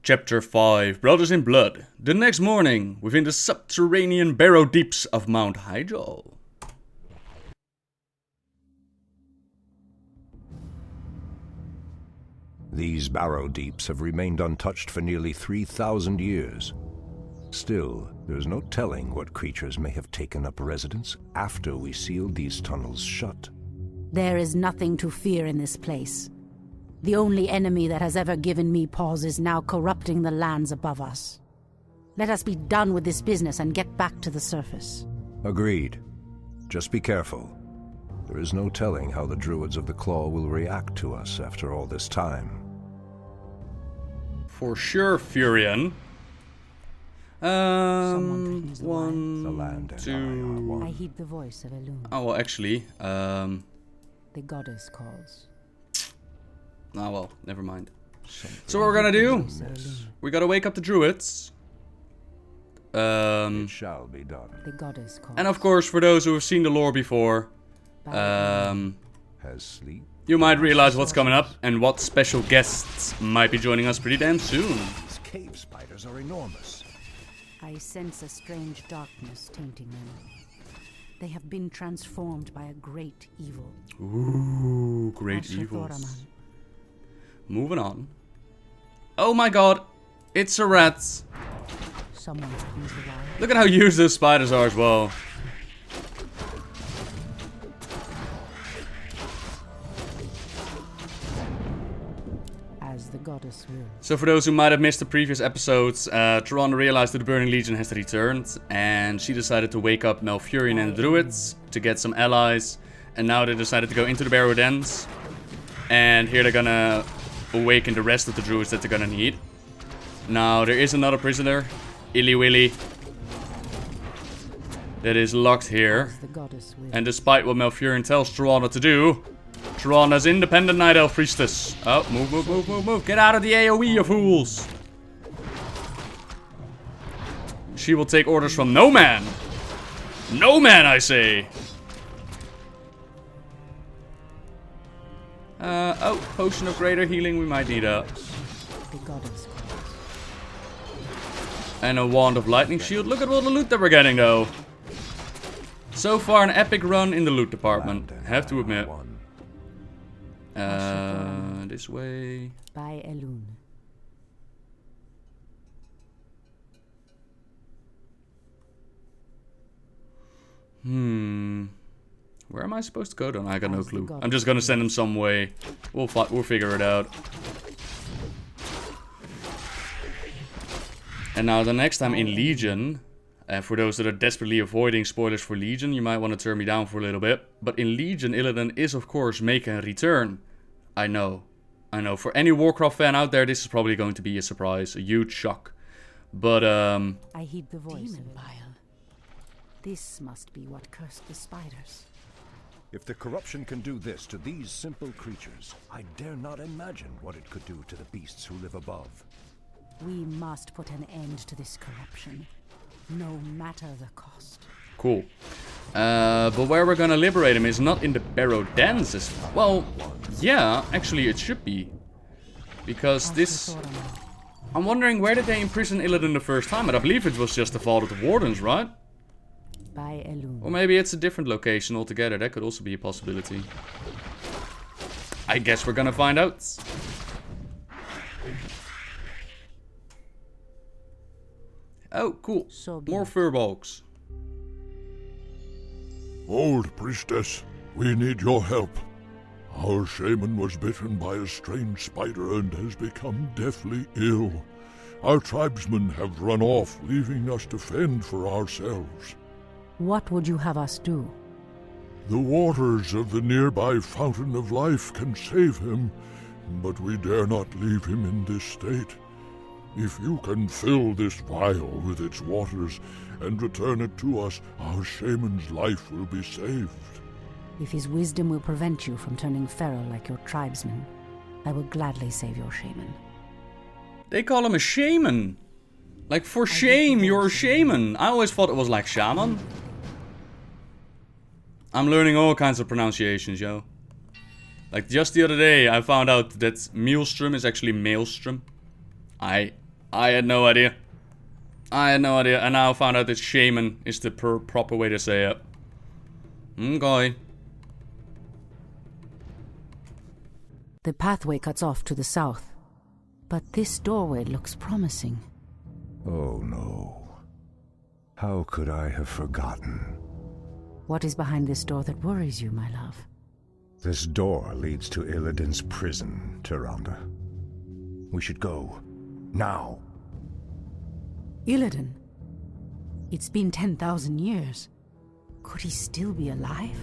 Chapter 5, Brothers in Blood. The next morning, within the subterranean barrow deeps of Mount Hyjal. These barrow deeps have remained untouched for nearly 3,000 years. Still, there's no telling what creatures may have taken up residence after we sealed these tunnels shut. There is nothing to fear in this place. The only enemy that has ever given me pause is now corrupting the lands above us. Let us be done with this business and get back to the surface. Agreed. Just be careful. There is no telling how the druids of the Claw will react to us after all this time. For sure, Furion. The land and two... I heed the voice of Illidan. Oh, well, actually, The goddess calls. Oh, well, never mind. So what we're gonna do, we gotta wake up the druids. It shall be done. The goddess calls. And of course, for those who have seen the lore before, Has sleep? you might realize what's coming up and what special guests might be joining us pretty damn soon. These cave spiders are enormous. I sense a strange darkness tainting them. They have been transformed by a great evil. Ooh, great evils. Moving on. Oh my god, it's a rat. Someone use the wire. Look at how huge those spiders are as well. As the goddess will. So for those who might have missed the previous episodes, Tyrande realized that the Burning Legion has returned, and she decided to wake up Malfurion and the Druids to get some allies, and now they decided to go into the barrow dens, and here they're gonna awaken the rest of the Druids that they're gonna need. Now there is another prisoner, Illy Willy, that is locked here, and despite what Malfurion tells Tyrande to do, Tyrande's independent Night Elf Priestess. Oh, move, move, move, move, move. Get out of the AoE, you fools. She will take orders from no man. No man, I say. Oh, potion of greater healing. We might need a... And a wand of lightning shield. Look at all the loot that we're getting, though. So far, an epic run in the loot department. Have to admit. This way. By Elune. Where am I supposed to go then? I got no clue. I'm just gonna send him some way. We'll figure it out. And now the next time in Legion, for those that are desperately avoiding spoilers for Legion, you might want to turn me down for a little bit. But in Legion, Illidan is of course making a return. I know. For any Warcraft fan out there, this is probably going to be a surprise, a huge shock. But I heed the voice of Bile. This must be what cursed the spiders. If the corruption can do this to these simple creatures, I dare not imagine what it could do to the beasts who live above. We must put an end to this corruption, no matter the cost. Cool. But where we're gonna liberate him is not in the barrow dens. Well, yeah, actually it should be. Because this... I'm wondering, where did they imprison Illidan the first time? And I believe it was just the vault of the wardens, right? By Elune. Or maybe it's a different location altogether. That could also be a possibility. I guess we're gonna find out. Oh, cool. More Furbolgs. Old priestess, we need your help. Our shaman was bitten by a strange spider and has become deathly ill. Our tribesmen have run off, leaving us to fend for ourselves. What would you have us do? The waters of the nearby Fountain of Life can save him, but we dare not leave him in this state. If you can fill this vial with its waters and return it to us, our shaman's life will be saved. If his wisdom will prevent you from turning feral like your tribesmen, I will gladly save your shaman. They call him a shaman. Like, for shame, you're a shaman. I always thought it was like shaman. I'm learning all kinds of pronunciations, yo. Like, just the other day, I found out that Maelstrom is actually Maelstrom. I I had no idea. I had no idea. And now I found out that shaman is the proper way to say it. Okay. The pathway cuts off to the south, but this doorway looks promising. Oh no. How could I have forgotten? What is behind this door that worries you, my love? This door leads to Illidan's prison, Tyrande. We should go. Now. Illidan? It's been 10,000 years. Could he still be alive?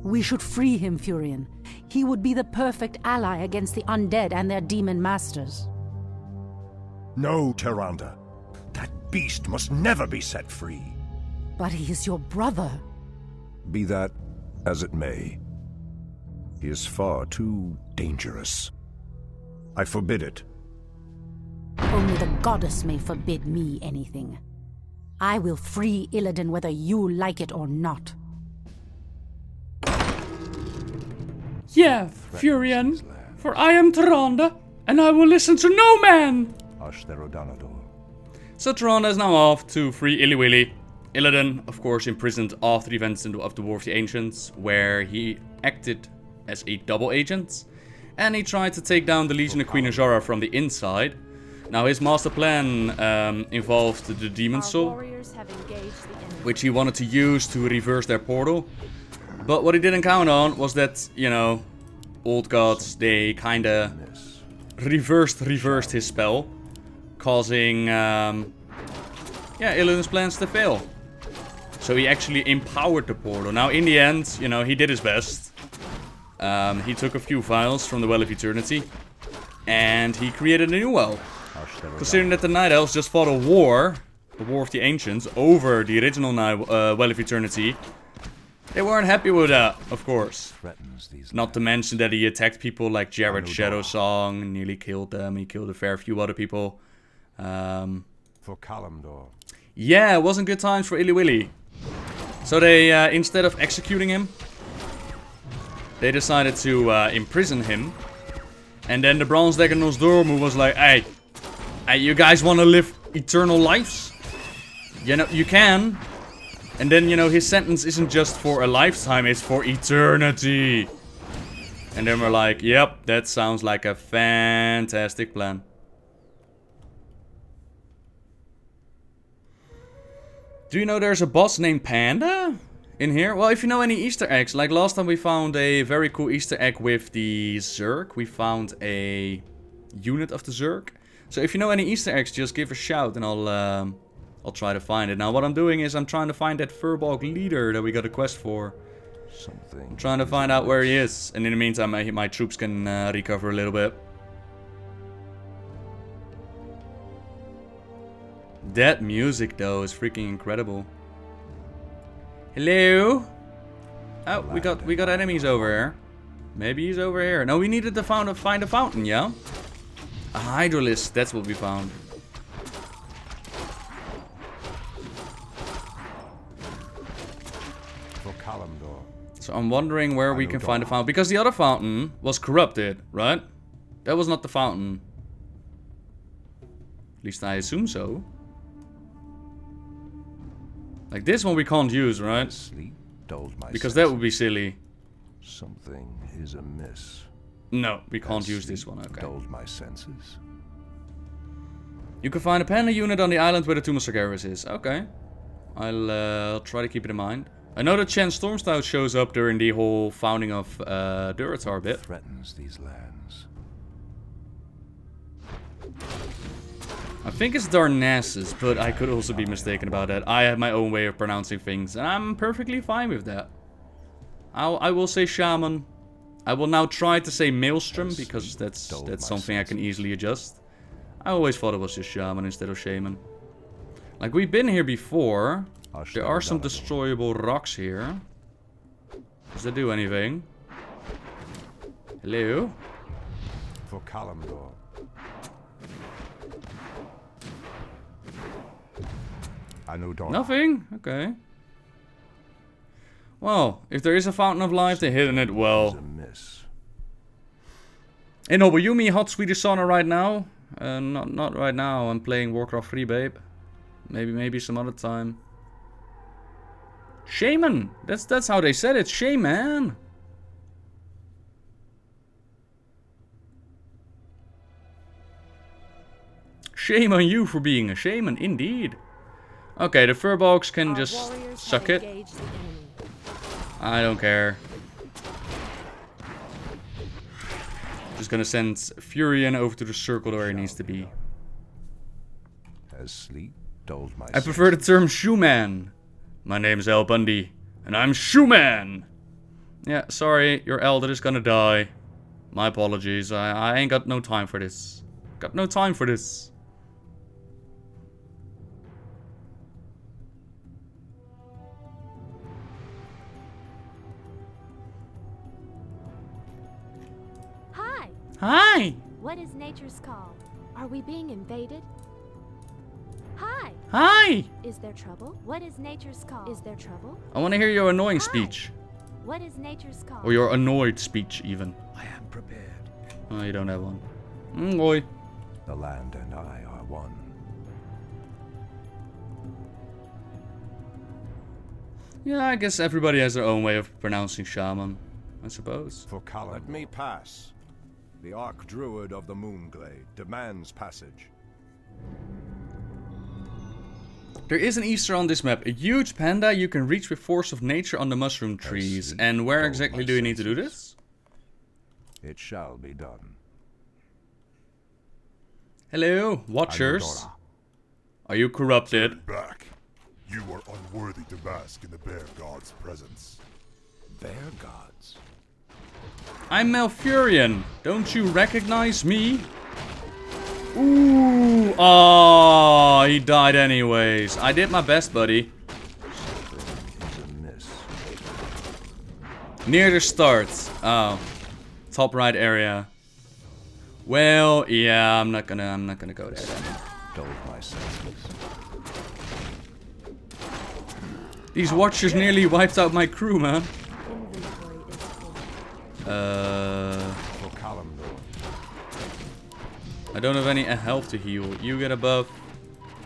We should free him, Furion. He would be the perfect ally against the undead and their demon masters. No, Tyrande. That beast must never be set free. But he is your brother. Be that as it may. He is far too dangerous. I forbid it. Only the goddess may forbid me anything. I will free Illidan whether you like it or not. Yeah, Furion, for I am Tyrande, and I will listen to no man! So Tyrande is now off to free Illiwilly. Illidan, of course, imprisoned after the events of the War of the Ancients, where he acted as a double agent, and he tried to take down the Legion of Queen Azara from the inside. Now his master plan involved the Demon Soul, which he wanted to use to reverse their portal. But what he didn't count on was that, you know, old gods, they kinda reversed his spell, causing, Illidan's plans to fail. So he actually empowered the portal. Now in the end, you know, he did his best. He took a few vials from the Well of Eternity, and he created a new well. Considering that the Night Elves just fought a war, the War of the Ancients, over the original Well of Eternity, they weren't happy with that, of course. Not to mention that he attacked people like Jared Shadowsong, nearly killed them. He killed a fair few other people. For Kalimdor. Yeah, it wasn't good times for Illiwilly. So they, instead of executing him, they decided to imprison him. And then the Bronze Dagger Nosdormu was like, hey, you guys want to live eternal lives? You know, you can. And then, you know, his sentence isn't just for a lifetime, it's for eternity. And then we're like, yep, that sounds like a fantastic plan. Do you know there's a boss named Panda in here? Well, if you know any Easter eggs, like last time we found a very cool Easter egg with the Zerg. We found a unit of the Zerg. So if you know any Easter eggs, just give a shout and I'll try to find it. Now what I'm doing is I'm trying to find that Furblog leader that we got a quest for. I'm trying to find out where he is. And in the meantime, my troops can recover a little bit. That music though is freaking incredible. Hello? Oh, we got enemies over here. Maybe he's over here. No, we needed to find a fountain, yeah? A hydralisk, that's what we found. So I'm wondering where we can find a fountain. Because the other fountain was corrupted, right? That was not the fountain. At least I assume so. Like this one we can't use, right? Because that would be silly. Something is amiss. No, we can't use this one, okay. Dulled my senses. You can find a panda unit on the island where the Tomb of Sargeras is. Okay. I'll try to keep it in mind. I know that Chen Stormstout shows up during the whole founding of Durotar bit. Threatens these lands. I think it's Darnassus, but I could also be mistaken about that. I have my own way of pronouncing things, and I'm perfectly fine with that. I will say Shaman. I will now try to say Maelstrom, because that's something I can easily adjust. I always thought it was just Shaman instead of Shaman. Like, we've been here before. There are some destroyable rocks here. Does that do anything? Hello? For Kalimdor. Nothing? Okay. Well, if there is a fountain of life, they're hidden it well. Hey Nobbel, you me hot Swedish sauna right now? Not right now. I'm playing Warcraft 3, babe. Maybe some other time. Shaman! That's how they said it. Shaman! Shame on you for being a shaman, indeed. Okay, the Furbolgs can just suck it. I don't care. Just gonna send Furion over to the circle where he needs to be. Has sleep dulled my I prefer the term shoeman. My name's Al Bundy, and I'm shoeman! Yeah, sorry, your elder is gonna die. My apologies, I ain't got no time for this. Got no time for this. Hi! What is nature's call? Are we being invaded? Hi! Hi! Is there trouble? What is nature's call? Is there trouble? I want to hear your annoying speech. What is nature's call? Or your annoyed speech, even. I am prepared. Oh, you don't have one. Boy. The land and I are one. Yeah, I guess everybody has their own way of pronouncing shaman, I suppose. For Callum. Let me pass. The Archdruid of the Moonglade demands passage. There is an Easter on this map. A huge panda you can reach with force of nature on the mushroom trees. And where exactly do you need to do this? It shall be done. Hello, watchers. Are you corrupted? Back. You are unworthy to bask in the bear god's presence. Bear gods? I'm Malfurion. Don't you recognize me? Ooh. Oh, he died anyways. I did my best, buddy. Near the start. Oh. Top right area. Well, yeah, I'm not gonna go there then. Dulled my senses. These watchers nearly wiped out my crew, man. I don't have any health to heal. You get a buff.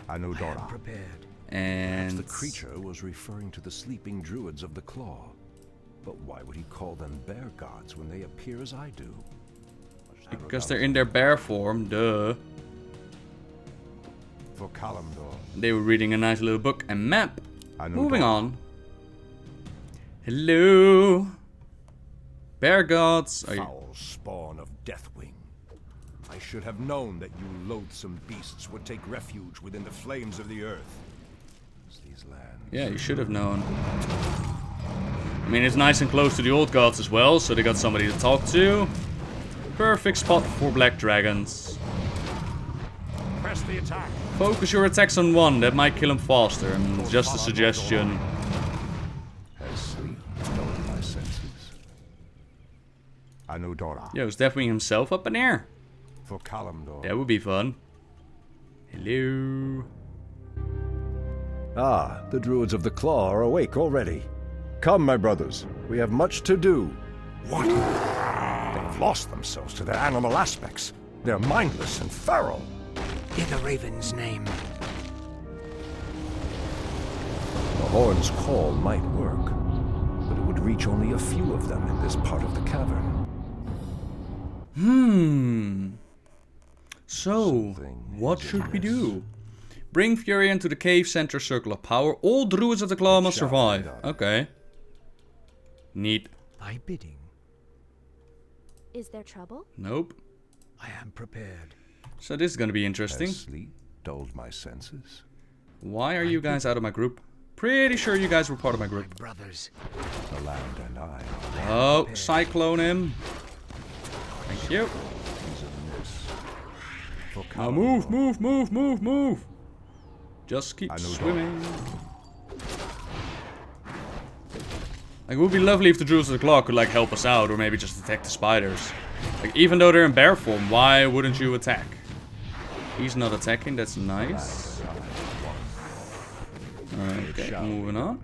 I know Dora. Prepared. And the creature was referring to the sleeping druids of the claw. But why would he call them bear gods when they appear as I do? Because they're in their bear form, duh. For Kalimdor. They were reading a nice little book and map. Moving Dora. on. Hello. Bear gods. Foul spawn of Deathwing. I should have known that you loathsome beasts would take refuge within the flames of the earth. These lands. Yeah, you should have known. I mean, it's nice and close to the old gods as well, so they got somebody to talk to. Perfect spot for black dragons. Press the attack. Focus your attacks on one, that might kill him faster. Just a suggestion. Has sleep dulled my senses? I know Dora. Yo, is Deathwing himself up in air? For Kalimdor. That would be fun. Hello. Ah, the druids of the claw are awake already. Come, my brothers, we have much to do. What? They've lost themselves to their animal aspects. They're mindless and feral. In the Raven's name. The horn's call might work, but it would reach only a few of them in this part of the cavern. So, what should we do? Bring Furion to the cave center circle of power. All druids of the claw must survive. Okay. Neat. My bidding. Is there trouble? Nope. I am prepared. So this is gonna be interesting. Has sleep dulled my senses? Why are you guys out of my group? Pretty sure you guys were part of my group. Brothers. The land and I. Oh, cyclone him. Thank you. Now move, move, move, move, move. Just keep swimming. Like, it would be lovely if the druids of the claw could like help us out, or maybe just attack the spiders. Like, even though they're in bear form, why wouldn't you attack? He's not attacking, that's nice. Okay, moving on.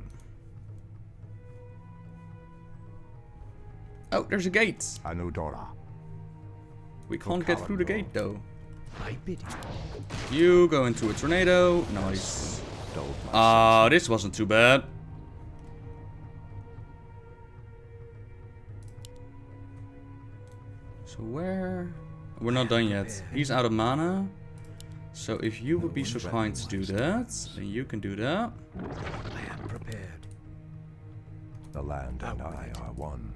Oh, there's a gate. I know Dora. We can't get through the gate though. My bidding. You go into a tornado. Nice. Ah, this wasn't too bad. So where? We're not done yet. He's out of mana. So if you would be so kind to do that, then you can do that. I am prepared. The land and I are one.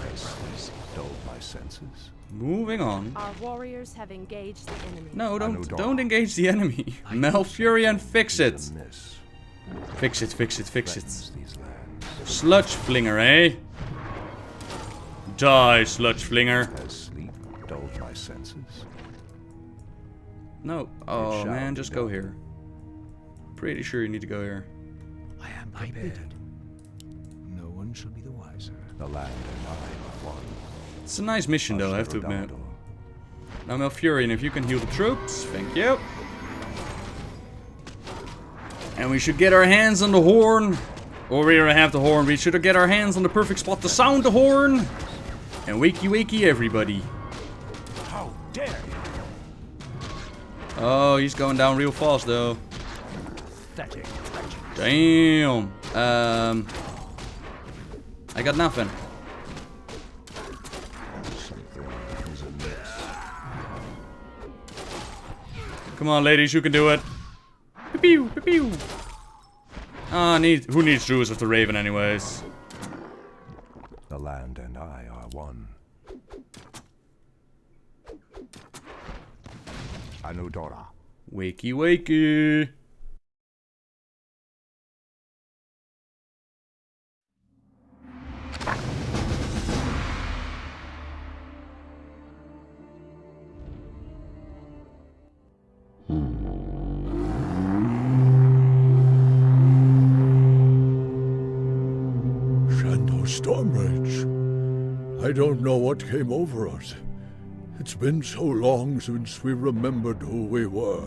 Restless, dulled my senses. Moving on. Our warriors have engaged the enemy. No, don't engage the enemy. Malfurion, fix it. Fix it, fix it, fix it. Sludge flinger, eh? Die, sludge flinger. As sleep dulled my senses. No. Oh man, just go here. Pretty sure you need to go here. I am prepared. No one shall be the wiser. The land and I are one. It's a nice mission though, I have to admit. Now Malfurion, if you can heal the troops, thank you. And we should get our hands on the horn. Or we already have the horn, we should get our hands on the perfect spot to sound the horn. And wakey wakey everybody. How dare you! Oh, he's going down real fast though. Damn. I got nothing. Come on, ladies, you can do it. Pew pew pew. Ah, who needs druids of the Raven, anyways? The land and I are one. Anudora. Wakey wakey. Stormrage. I don't know what came over us. It's been so long since we remembered who we were.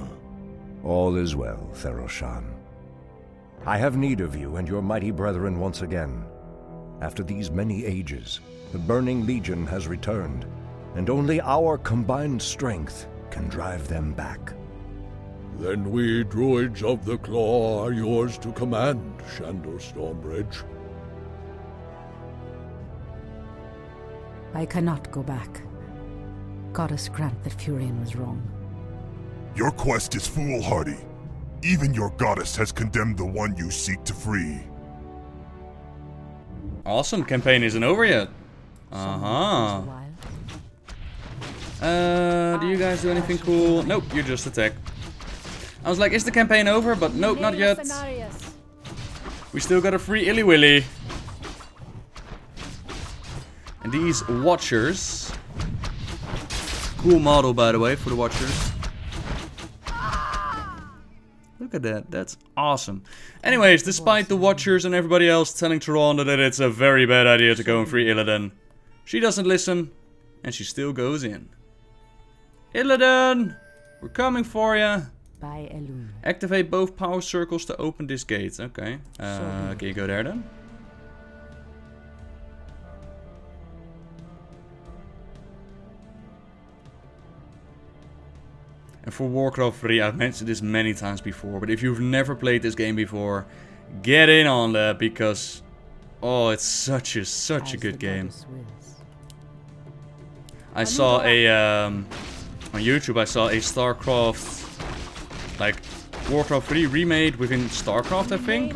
All is well, Theroshan. I have need of you and your mighty brethren once again. After these many ages, the Burning Legion has returned, and only our combined strength can drive them back. Then we druids of the Claw are yours to command, Shandor Stormbridge. I cannot go back. Goddess grant that Furion was wrong. Your quest is foolhardy. Even your goddess has condemned the one you seek to free. Awesome, campaign isn't over yet. Do you guys do anything cool? Nope, you just attack. I was like, is the campaign over? But nope, not yet. We still got a free Illy Willy. And these Watchers. Cool model, by the way, for the Watchers. Look at that, that's awesome. Anyways, despite the Watchers and everybody else telling Tyrande that it's a very bad idea to go and free Illidan, she doesn't listen, and she still goes in. Illidan! We're coming for ya! By Elune. Activate both power circles to open this gate. Okay. Can you go there then? And for Warcraft 3, I've mentioned this many times before, but if you've never played this game before, get in on that, because oh, it's such a good game. I saw a on YouTube, I saw a StarCraft, like Warcraft 3 remade within StarCraft, I think.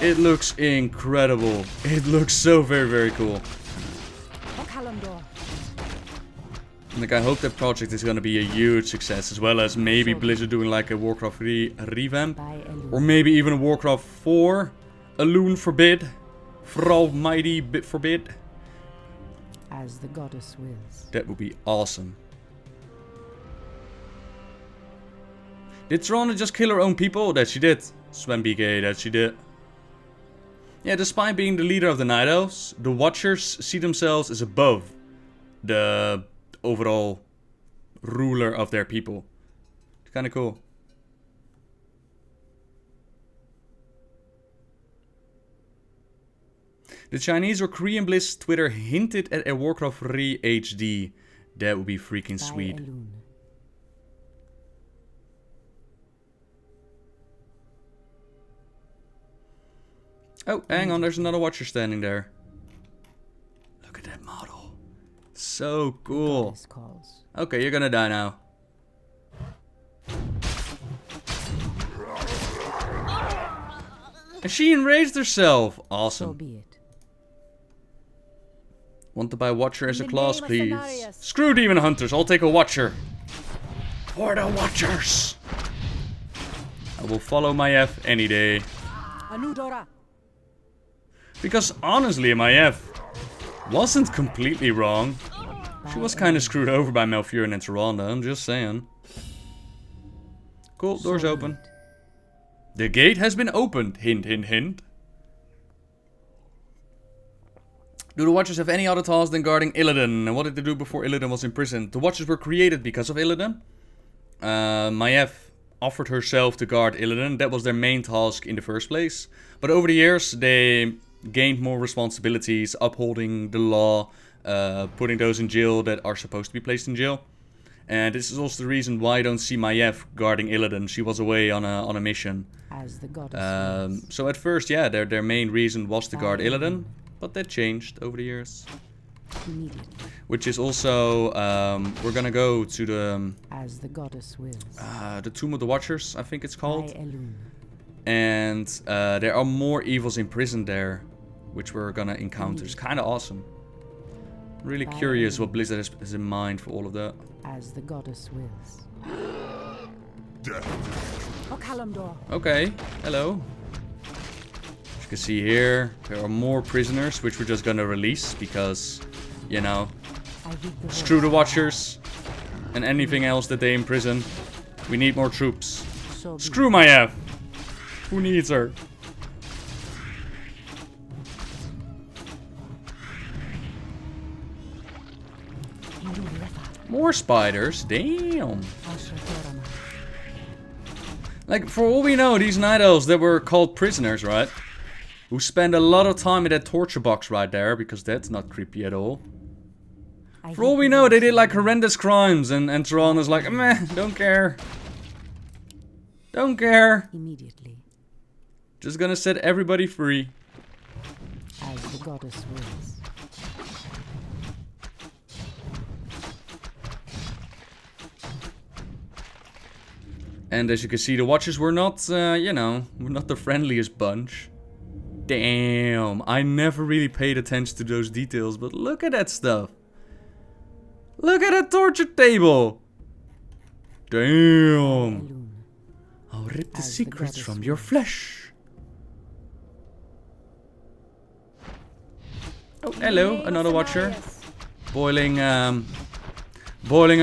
It looks incredible. It looks so very cool. Like, I hope that project is gonna be a huge success, as well as maybe Blizzard doing like a Warcraft 3 revamp, or maybe even a Warcraft 4, Elune forbid, Frau Mighty bit forbid. As the goddess wills. That would be awesome. Did Tyrande just kill her own people? That she did. Sven BK, that she did. Yeah, despite being the leader of the Night Elves, the Watchers see themselves as above the overall ruler of their people. It's kind of cool. The Chinese or Korean Blizz Twitter hinted at a Warcraft 3 HD. That would be freaking sweet. Oh, hang on, there's another watcher standing there. Look at that model. So cool. Okay, you're gonna die now. And she enraged herself. Awesome. So be it. Want to buy Watcher as a class, please? Screw Demon Hunters, I'll take a Watcher. For the Watchers! I will follow my F any day. Because honestly, my F wasn't completely wrong. She was kind of screwed over by Malfurion and Tyrande, I'm just saying. Cool, door's open. The gate has been opened, hint, hint, hint. Do the Watchers have any other tasks than guarding Illidan? And what did they do before Illidan was imprisoned? The Watchers were created because of Illidan. Maiev offered herself to guard Illidan. That was their main task in the first place. But over the years, they gained more responsibilities, upholding the law, putting those in jail that are supposed to be placed in jail. And this is also the reason why I don't see Maiev guarding Illidan. She was away on a mission. As the goddess so at first, yeah, their main reason was to guard Illidan. But that changed over the years. Which is also, we're gonna go to the... As the goddess wills. The Tomb of the Watchers, I think it's called. And there are more evils imprisoned there, which we're gonna encounter. It's kind of awesome. Really curious what Blizzard has in mind for all of that. As the goddess wills. Okay, hello. As you can see here, there are more prisoners, which we're just gonna release because, you know, screw the Watchers and anything else that they imprison. We need more troops. Screw Maiev. Who needs her? More spiders? Damn. Like, for all we know, these night elves that were called prisoners, right? Who spend a lot of time in that torture box right there, because that's not creepy at all. For all we know, they did like horrendous crimes, and Tyrande is like, meh, don't care. Don't care. Immediately. Just gonna set everybody free. As the goddess wills. And as you can see, the Watchers were not, you know, were not the friendliest bunch. Damn, I never really paid attention to those details, but look at that stuff. Look at that torture table. Damn. I'll rip the secrets from your flesh. Oh, hello, another Watcher. Boiling a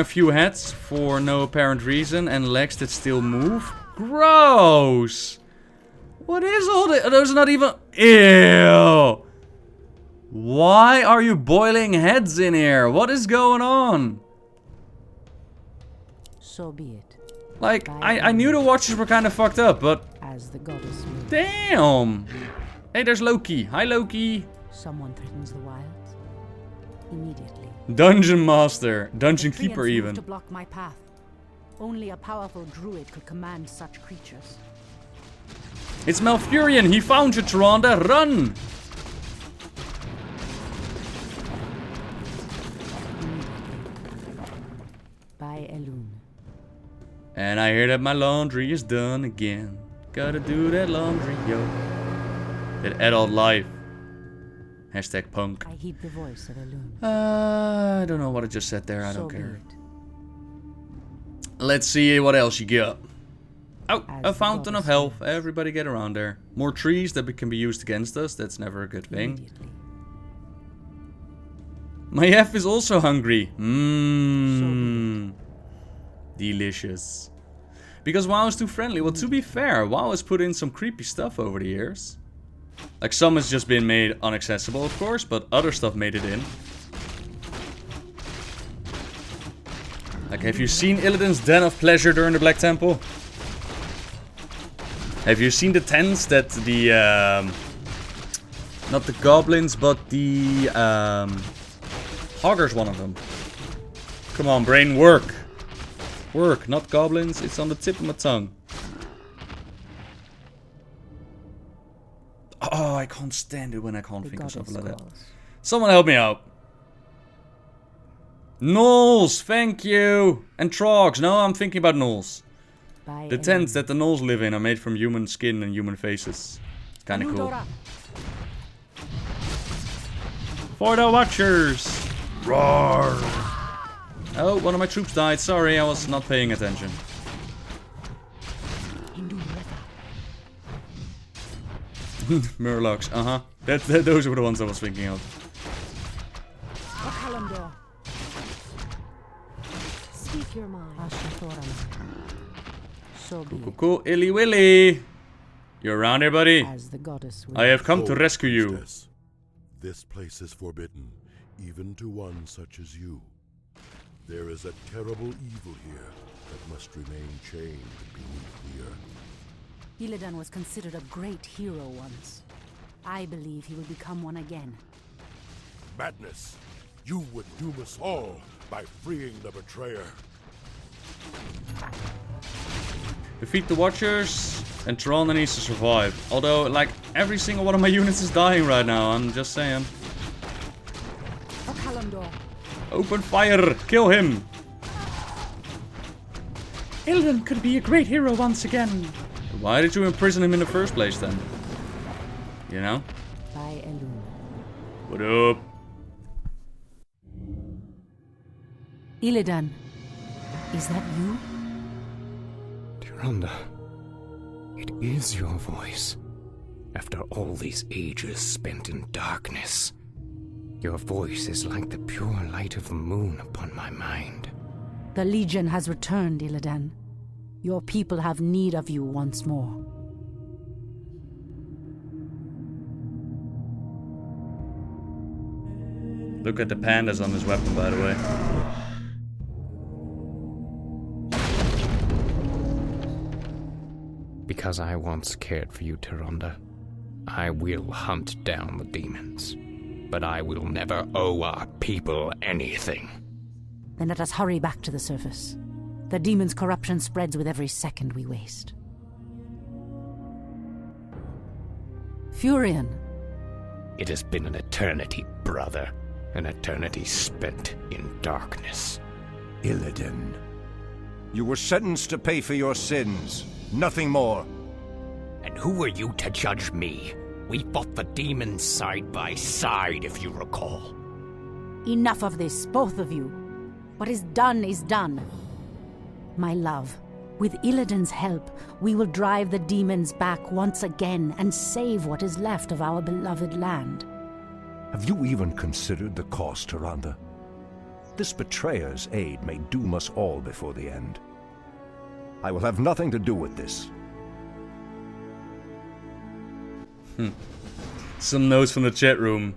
few heads for no apparent reason and legs that still move. Gross! What is all this? Those are not even... Ew! Why are you boiling heads in here? What is going on? So be it. Like, I knew the Watchers were kind of fucked up, but... As the goddess wills. Damn! Hey, there's Loki. Hi, Loki. Someone threatens the wilds. Immediately. Dungeon Master. Dungeon Keeper, Treants even. to block my path. Only a powerful druid could command such creatures. It's Malfurion. He found you, Tyrande. Run! By Elune. And I hear that my laundry is done again. Gotta do that laundry, yo. That adult life. Hashtag punk. I heed the voice of Elune. I don't know what I just said there. I don't care. Let's see what else you got. Oh, a fountain of health. Everybody get around there. More trees that can be used against us. That's never a good thing. Maiev is also hungry. Mmm. Delicious. Because WoW is too friendly. Well, to be fair, WoW has put in some creepy stuff over the years. Like, some has just been made inaccessible, of course, but other stuff made it in. Like, have you seen Illidan's Den of Pleasure during the Black Temple? Have you seen the tents that the, not the goblins, but the, Hogger's one of them. Come on, brain, work. Work, not goblins, it's on the tip of my tongue. Oh, I can't stand it when I can't The think of something goddess like that. calls. Someone help me out. Gnolls, thank you. And trogs. No, I'm thinking about gnolls. By The tents that the gnolls live in are made from human skin and human faces. Kinda cool. For the Watchers! Roar! Oh, one of my troops died. Sorry, I was not paying attention. Murlocs, uh-huh. Those were the ones I was thinking of. Speak your mind. So be it, Cool, Illy Willy! You around here, buddy? as the goddess will. I have come to Oh, rescue you. priestess, this place is forbidden, even to one such as you. There is a terrible evil here that must remain chained beneath the earth. Illidan was considered a great hero once. I believe he will become one again. Madness! You would doom us all by freeing the betrayer. Defeat the Watchers, and Tyrande needs to survive. Although, like, every single one of my units is dying right now, I'm just saying. Open fire! Kill him! Illidan could be a great hero once again. Why did you imprison him in the first place then? You know? By Elun. What up? Illidan, is that you? Tyrande, it is your voice. After all these ages spent in darkness, your voice is like the pure light of the moon upon my mind. The Legion has returned, Illidan. Your people have need of you once more. Look at the pandas on his weapon, by the way. Because I once cared for you, Tyrande, I will hunt down the demons. But I will never owe our people anything. Then let us hurry back to the surface. The demon's corruption spreads with every second we waste. Furion. It has been an eternity, brother. An eternity spent in darkness. Illidan, you were sentenced to pay for your sins. Nothing more. And who are you to judge me? We fought the demons side by side, if you recall. Enough of this, both of you. What is done. My love, with Illidan's help, we will drive the demons back once again and save what is left of our beloved land. Have you even considered the cost, Tyrande? This betrayer's aid may doom us all before the end. I will have nothing to do with this. Some notes from the chat room.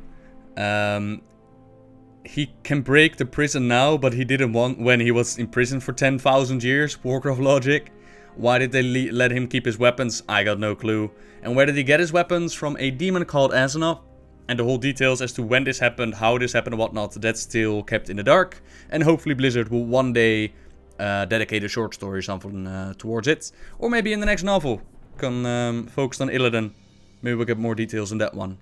He can break the prison now, but he didn't want when he was in prison for 10,000 years. Warcraft logic. Why did they let him keep his weapons? I got no clue. And where did he get his weapons? From a demon called Azenov. And the whole details as to when this happened, how this happened and whatnot, that's still kept in the dark. And hopefully Blizzard will one day dedicate a short story or something towards it. Or maybe in the next novel. Can focus on Illidan. Maybe we'll get more details on that one.